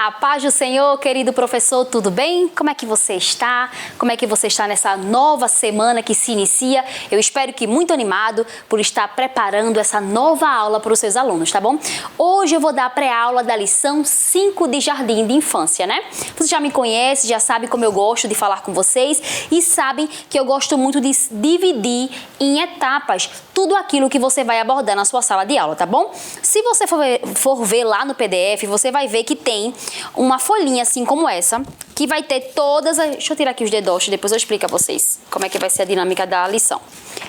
A paz do Senhor, querido professor, tudo bem? Como é que você está? Como é que você está nessa nova semana que se inicia? Eu espero que muito animado por estar preparando essa nova aula para os seus alunos, tá bom? Hoje eu vou dar a pré-aula da lição 5 de Jardim de Infância, né? Você já me conhece, já sabe como eu gosto de falar com vocês e sabem que eu gosto muito de dividir em etapas tudo aquilo que você vai abordar na sua sala de aula, tá bom? Se você for ver lá no PDF, você vai ver que tem uma folhinha assim como essa, que vai ter todas as... Deixa eu tirar aqui os dedos, depois eu explico a vocês como é que vai ser a dinâmica da lição.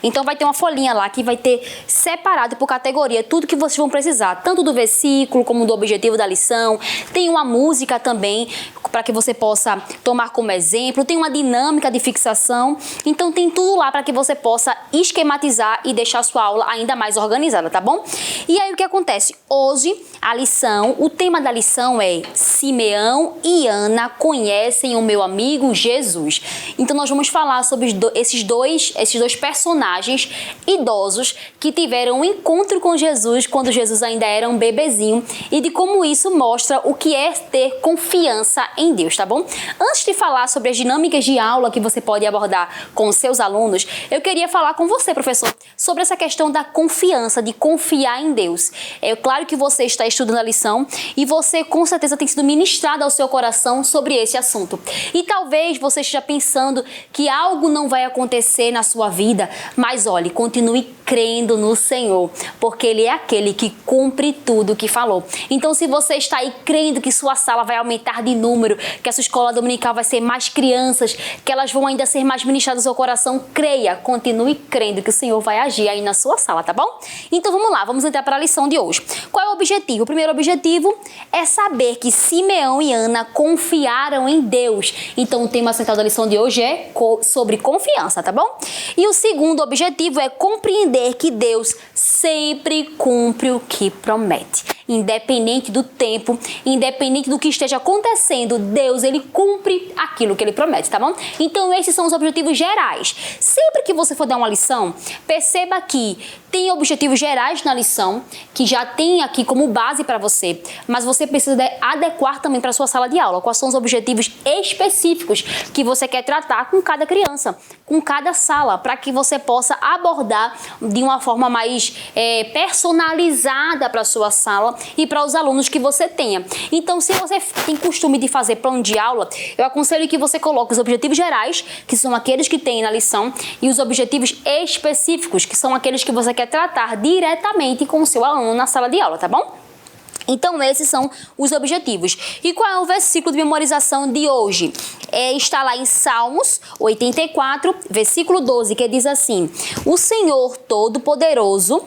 Então vai ter uma folhinha lá que vai ter separado por categoria tudo que vocês vão precisar, tanto do versículo como do objetivo da lição. Tem uma música também para que você possa tomar como exemplo, tem uma dinâmica de fixação, então tem tudo lá para que você possa esquematizar e deixar a sua aula ainda mais organizada, tá bom? E aí o que acontece? Hoje a lição, o tema da lição é Simeão e Ana conhecem o meu amigo Jesus. Então nós vamos falar sobre esses dois personagens idosos que tiveram um encontro com Jesus quando Jesus ainda era um bebezinho e de como isso mostra o que é ter confiança em Deus, tá bom? Antes de falar sobre as dinâmicas de aula que você pode abordar com os seus alunos, eu queria falar com você, professor, sobre essa questão da confiança, de confiar em Deus. É claro que você está estudando a lição e você com certeza tem sido ministrado ao seu coração sobre esse assunto. E talvez você esteja pensando que algo não vai acontecer na sua vida, mas olhe, continue crendo no Senhor, porque Ele é aquele que cumpre tudo o que falou. Então, se você está aí crendo que sua sala vai aumentar de número, que a sua escola dominical vai ser mais crianças, que elas vão ainda ser mais ministradas ao seu coração, creia, continue crendo que o Senhor vai agir aí na sua sala, tá bom? Então, vamos lá, vamos entrar para a lição de hoje. Qual é o objetivo? O primeiro objetivo é saber que Simeão e Ana confiaram em Deus. Então, o tema central da lição de hoje é sobre confiança, tá bom? E o segundo objetivo é compreender que Deus sempre cumpre o que promete. Independente do tempo, independente do que esteja acontecendo, Deus, Ele cumpre aquilo que Ele promete, tá bom? Então, esses são os objetivos gerais. Sempre que você for dar uma lição, perceba que tem objetivos gerais na lição, que já tem aqui como base para você, mas você precisa adequar também para a sua sala de aula. Quais são os objetivos específicos que você quer tratar com cada criança, com cada sala, para que você possa abordar de uma forma mais personalizada para a sua sala e para os alunos que você tenha. Então, se você tem costume de fazer plano de aula, eu aconselho que você coloque os objetivos gerais, que são aqueles que tem na lição, e os objetivos específicos, que são aqueles que você quer tratar diretamente com o seu aluno na sala de aula, tá bom? Então, esses são os objetivos. E qual é o versículo de memorização de hoje? Está lá em Salmos 84, versículo 12, que diz assim: O Senhor Todo-Poderoso,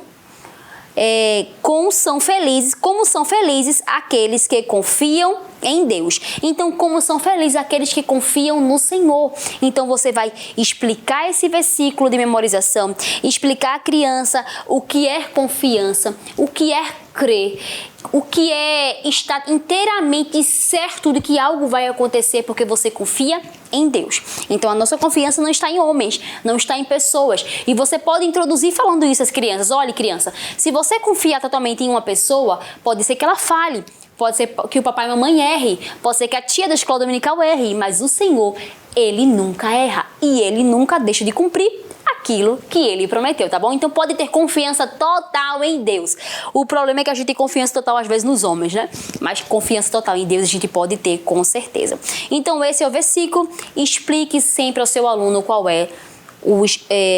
como são felizes aqueles que confiam em Deus. Então, como são felizes aqueles que confiam no Senhor. Então, você vai explicar esse versículo de memorização, explicar à criança o que é confiança, o que é crer, o que é estar inteiramente certo de que algo vai acontecer porque você confia em Deus. Então, a nossa confiança não está em homens, não está em pessoas. E você pode introduzir falando isso às crianças. Olha, criança, se você confiar totalmente em uma pessoa, pode ser que ela fale. Pode ser que o papai e a mamãe errem, pode ser que a tia da escola dominical erre, mas o Senhor, Ele nunca erra e Ele nunca deixa de cumprir aquilo que Ele prometeu, tá bom? Então pode ter confiança total em Deus. O problema é que a gente tem confiança total às vezes nos homens, né? Mas confiança total em Deus a gente pode ter com certeza. Então esse é o versículo. Explique sempre ao seu aluno qual é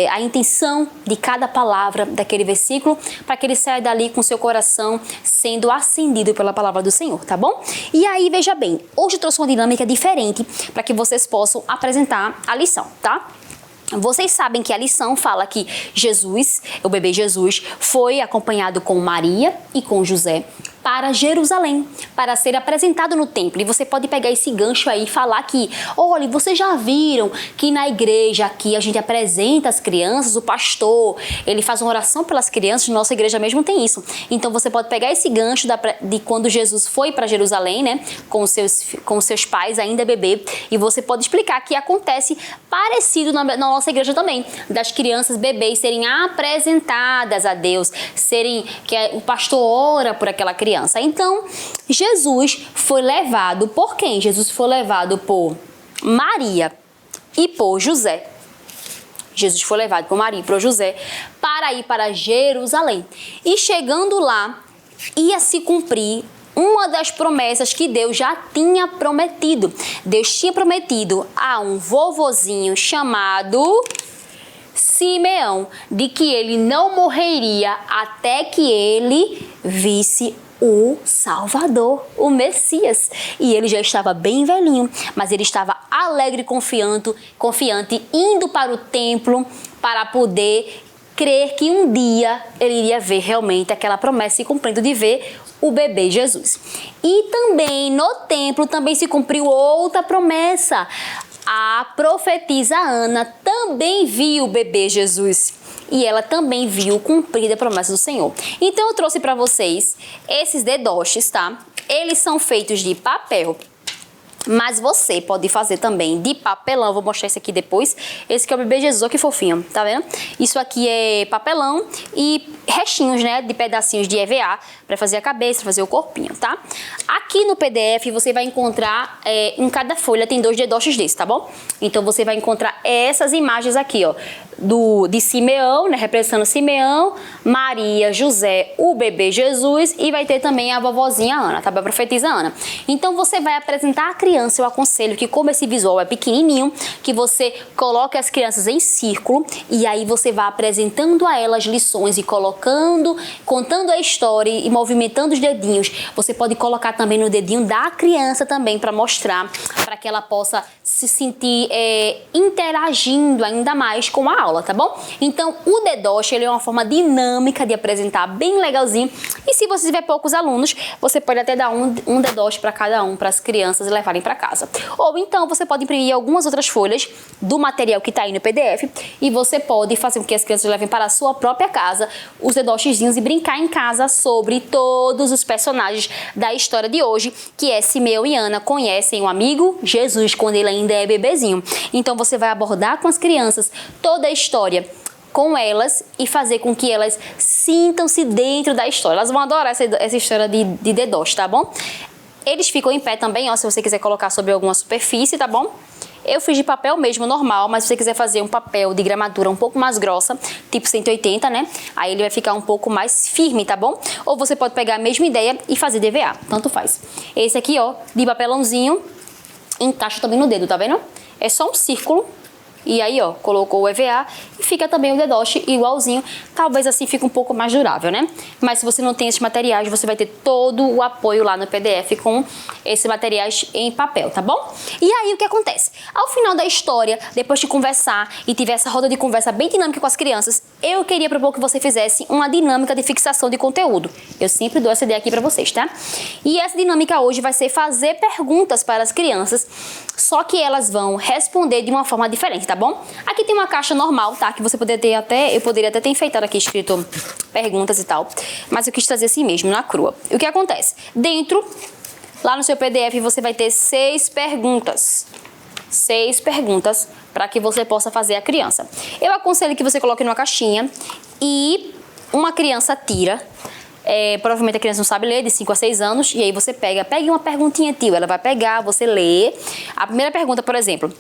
a intenção de cada palavra daquele versículo, para que ele saia dali com seu coração sendo acendido pela palavra do Senhor, tá bom? E aí, veja bem, hoje eu trouxe uma dinâmica diferente para que vocês possam apresentar a lição, tá? Vocês sabem que a lição fala que Jesus, o bebê Jesus, foi acompanhado com Maria e com José para Jerusalém, para ser apresentado no templo. E você pode pegar esse gancho aí e falar que, olha, vocês já viram que na igreja aqui a gente apresenta as crianças, o pastor, ele faz uma oração pelas crianças, nossa igreja mesmo tem isso. Então você pode pegar esse gancho de quando Jesus foi para Jerusalém, né, com os seus pais, ainda bebê, e você pode explicar que acontece parecido na nossa igreja também, das crianças bebês serem apresentadas a Deus, que o pastor ora por aquela criança, criança. Então, Jesus foi levado por quem? Jesus foi levado por Maria e por José. Jesus foi levado por Maria e por José para ir para Jerusalém. E chegando lá, ia se cumprir uma das promessas que Deus já tinha prometido. Deus tinha prometido a um vovozinho chamado Simeão, de que ele não morreria até que ele visse o Salvador, o Messias. E ele já estava bem velhinho, mas ele estava alegre e confiante, indo para o templo para poder crer que um dia ele iria ver realmente aquela promessa se cumprindo de ver o bebê Jesus. E também no templo também se cumpriu outra promessa. A profetisa Ana também viu o bebê Jesus e ela também viu cumprida a promessa do Senhor. Então eu trouxe para vocês esses dedoches, tá? Eles são feitos de papel, mas você pode fazer também de papelão. Vou mostrar esse aqui depois. Esse aqui é o bebê Jesus, olha que fofinho, tá vendo? Isso aqui é papelão e restinhos, né, de pedacinhos de EVA para fazer a cabeça, fazer o corpinho, tá? Aqui no PDF você vai encontrar, em cada folha tem 2 dedoches desses, tá bom? Então você vai encontrar essas imagens aqui, ó, de Simeão, né, representando Simeão, Maria, José, o bebê Jesus, e vai ter também a vovozinha Ana, tá bom? A profetisa Ana. Então você vai apresentar a criança. Eu aconselho que, como esse visual é pequenininho, que você coloque as crianças em círculo e aí você vai apresentando a elas lições e contando a história e movimentando os dedinhos. Você pode colocar também no dedinho da criança também para mostrar, para que ela possa se sentir interagindo ainda mais com a aula, tá bom? Então, o dedoche, ele é uma forma dinâmica de apresentar, bem legalzinho. E se você tiver poucos alunos, você pode até dar um dedoche para cada um, para as crianças levarem para casa. Ou então, você pode imprimir algumas outras folhas do material que está aí no PDF e você pode fazer com que as crianças levem para a sua própria casa os dedochezinhos e brincar em casa sobre todos os personagens da história de hoje, que é Simeão e Ana conhecem o amigo Jesus quando ele ainda é bebezinho. Então, você vai abordar com as crianças toda a história com elas e fazer com que elas sintam-se dentro da história. Elas vão adorar essa história de dedoche, tá bom? Eles ficam em pé também, ó, se você quiser colocar sobre alguma superfície, tá bom? Eu fiz de papel mesmo, normal, mas se você quiser fazer um papel de gramatura um pouco mais grossa, tipo 180, né? Aí ele vai ficar um pouco mais firme, tá bom? Ou você pode pegar a mesma ideia e fazer DVA, tanto faz. Esse aqui, ó, de papelãozinho, encaixa também no dedo, tá vendo? É só um círculo. E aí, ó, colocou o EVA e fica também o dedoche igualzinho. Talvez assim fique um pouco mais durável, né? Mas se você não tem esses materiais, você vai ter todo o apoio lá no PDF com esses materiais em papel, tá bom? E aí, o que acontece? Ao final da história, depois de conversar e tiver essa roda de conversa bem dinâmica com as crianças, eu queria propor que você fizesse uma dinâmica de fixação de conteúdo. Eu sempre dou essa ideia aqui pra vocês, tá? E essa dinâmica hoje vai ser fazer perguntas para as crianças, só que elas vão responder de uma forma diferente, tá bom? Aqui tem uma caixa normal, tá? Que você poderia eu poderia até ter enfeitado aqui, escrito perguntas e tal. Mas eu quis trazer assim mesmo, na crua. E o que acontece? Dentro, lá no seu PDF, você vai ter 6 perguntas. 6 perguntas para que você possa fazer a criança. Eu aconselho que você coloque numa caixinha e uma criança tira. Provavelmente a criança não sabe ler, de 5 a 6 anos, e aí você pegue uma perguntinha, tio. Ela vai pegar, você lê. A primeira pergunta, por exemplo: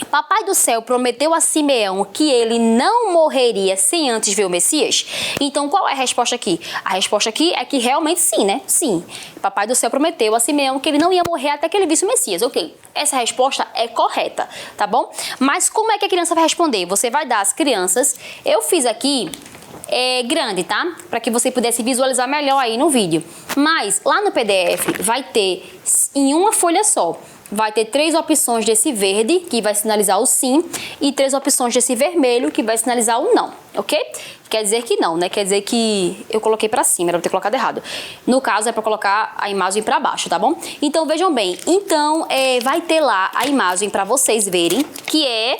Papai do céu prometeu a Simeão que ele não morreria sem antes ver o Messias? Então, qual é a resposta aqui? A resposta aqui é que realmente sim, né? Sim. Papai do céu prometeu a Simeão que ele não ia morrer até que ele visse o Messias. Ok. Essa resposta é correta, tá bom? Mas como é que a criança vai responder? Você vai dar às crianças... Eu fiz aqui... grande, tá? Para que você pudesse visualizar melhor aí no vídeo. Mas lá no PDF vai ter em uma folha só. Vai ter 3 opções desse verde, que vai sinalizar o sim, e 3 opções desse vermelho, que vai sinalizar o não, ok? Quer dizer que não, né? Quer dizer que eu coloquei pra cima, era pra ter colocado errado. No caso, é pra colocar a imagem pra baixo, tá bom? Então, vejam bem. Então, vai ter lá a imagem pra vocês verem, que é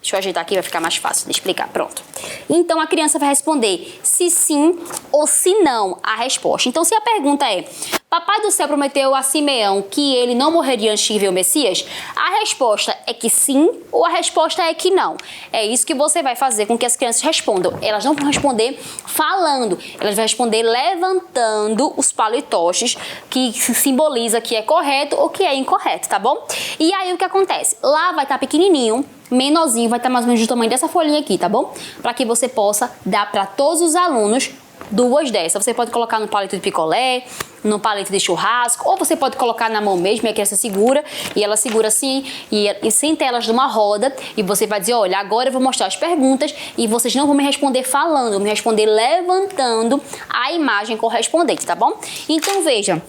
Deixa eu ajeitar aqui, vai ficar mais fácil de explicar. Pronto. Então, a criança vai responder se sim ou se não a resposta. Então, se a pergunta é: Papai do céu prometeu a Simeão que ele não morreria antes de ver o Messias, a resposta é que sim ou a resposta é que não. É isso que você vai fazer com que as crianças respondam. Elas não vão responder falando, elas vão responder levantando os palitoches, que simboliza que é correto ou que é incorreto, tá bom? E aí o que acontece? Lá vai estar pequenininho, menorzinho, vai estar mais ou menos do tamanho dessa folhinha aqui, tá bom? Para que você possa dar para todos os alunos 2 dessas. Você pode colocar no palito de picolé, no palito de churrasco, ou você pode colocar na mão mesmo, e a criança segura, e ela segura assim, e senta elas numa roda, e você vai dizer: olha, agora eu vou mostrar as perguntas, e vocês não vão me responder falando, vão me responder levantando a imagem correspondente, tá bom? Então, veja,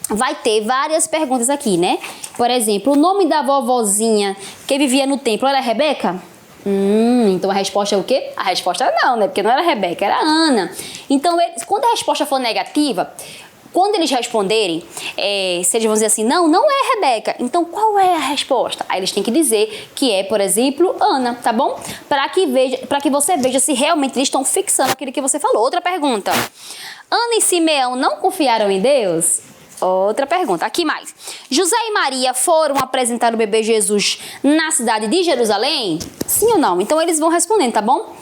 vai ter várias perguntas aqui, né? Por exemplo, o nome da vovozinha que vivia no templo era Rebeca? Então a resposta é o quê? A resposta é não, né? Porque não era Rebeca, era Ana. Então, quando a resposta for negativa, quando eles responderem, se eles vão dizer assim: não, não é Rebeca, então qual é a resposta? Aí eles têm que dizer que é, por exemplo, Ana, tá bom? Para que você veja se realmente eles estão fixando aquilo que você falou. Outra pergunta: Ana e Simeão não confiaram em Deus? Outra pergunta. Aqui mais. José e Maria foram apresentar o bebê Jesus na cidade de Jerusalém? Sim ou não? Então eles vão respondendo, tá bom?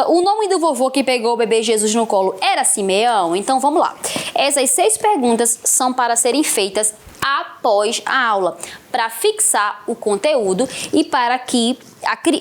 O nome do vovô que pegou o bebê Jesus no colo era Simeão? Então vamos lá. Essas 6 perguntas são para serem feitas após a aula, para fixar o conteúdo e para que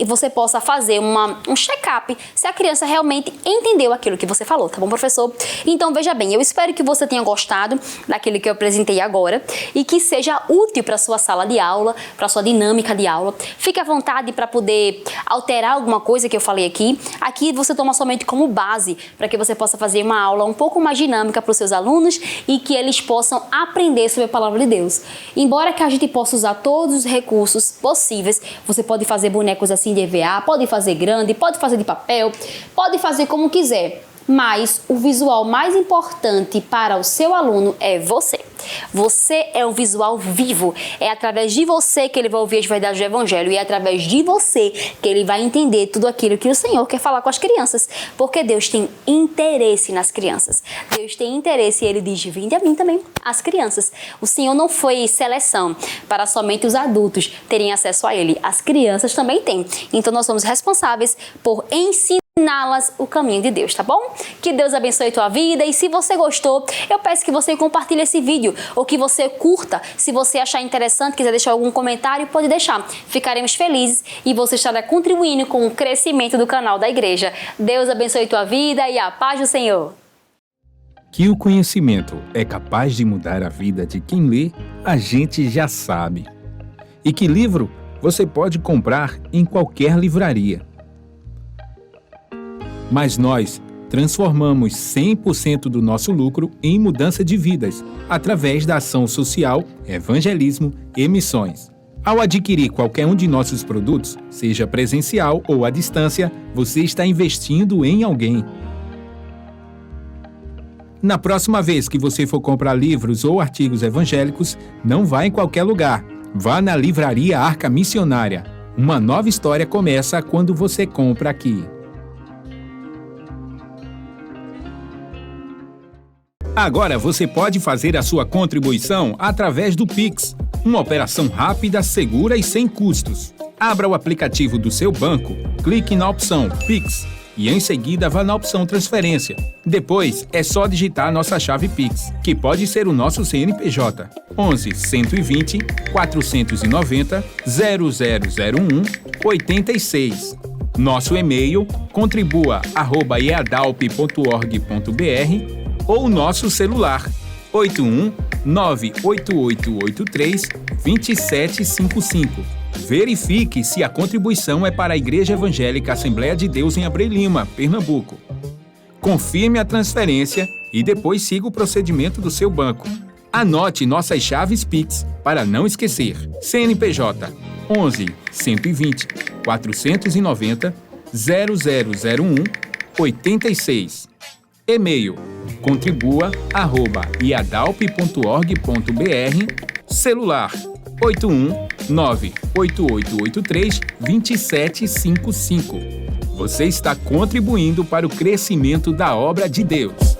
você possa fazer um check-up se a criança realmente entendeu aquilo que você falou, tá bom, professor? Então, veja bem, eu espero que você tenha gostado daquilo que eu apresentei agora e que seja útil para a sua sala de aula, para a sua dinâmica de aula. Fique à vontade para poder alterar alguma coisa que eu falei aqui. Aqui você toma somente como base para que você possa fazer uma aula um pouco mais dinâmica para os seus alunos e que eles possam aprender sobre a palavra de Deus. Embora que a gente possa usar todos os recursos possíveis, você pode fazer bonecos assim de EVA, pode fazer grande, pode fazer de papel, pode fazer como quiser. Mas o visual mais importante para o seu aluno é você. Você é um visual vivo. É através de você que ele vai ouvir as verdades do Evangelho. E é através de você que ele vai entender tudo aquilo que o Senhor quer falar com as crianças. Porque Deus tem interesse nas crianças. Deus tem interesse e Ele diz: vinde a mim também, as crianças. O Senhor não foi seleção para somente os adultos terem acesso a Ele. As crianças também têm. Então nós somos responsáveis por ensiná-las o caminho de Deus, tá bom? Que Deus abençoe a tua vida e se você gostou, eu peço que você compartilhe esse vídeo ou que você curta. Se você achar interessante, quiser deixar algum comentário, pode deixar. Ficaremos felizes e você estará contribuindo com o crescimento do canal da igreja. Deus abençoe a tua vida e a paz do Senhor. Que o conhecimento é capaz de mudar a vida de quem lê, a gente já sabe. E que livro você pode comprar em qualquer livraria. Mas nós transformamos 100% do nosso lucro em mudança de vidas, através da ação social, evangelismo e missões. Ao adquirir qualquer um de nossos produtos, seja presencial ou à distância, você está investindo em alguém. Na próxima vez que você for comprar livros ou artigos evangélicos, não vá em qualquer lugar. Vá na Livraria Arca Missionária. Uma nova história começa quando você compra aqui. Agora você pode fazer a sua contribuição através do Pix, uma operação rápida, segura e sem custos. Abra o aplicativo do seu banco, clique na opção Pix e em seguida vá na opção Transferência. Depois é só digitar nossa chave Pix, que pode ser o nosso CNPJ 11 120 490 0001 86. Nosso e-mail contribua@eadalp.org.br ou nosso celular 81 98883 2755. Verifique se a contribuição é para a Igreja Evangélica Assembleia de Deus em Abreu Lima, Pernambuco. Confirme a transferência e depois siga o procedimento do seu banco. Anote nossas chaves Pix para não esquecer. CNPJ 11 120 490 0001 86. E-mail contribua@iadalp.org.br. Celular 819-8883-2755. Você está contribuindo para o crescimento da obra de Deus.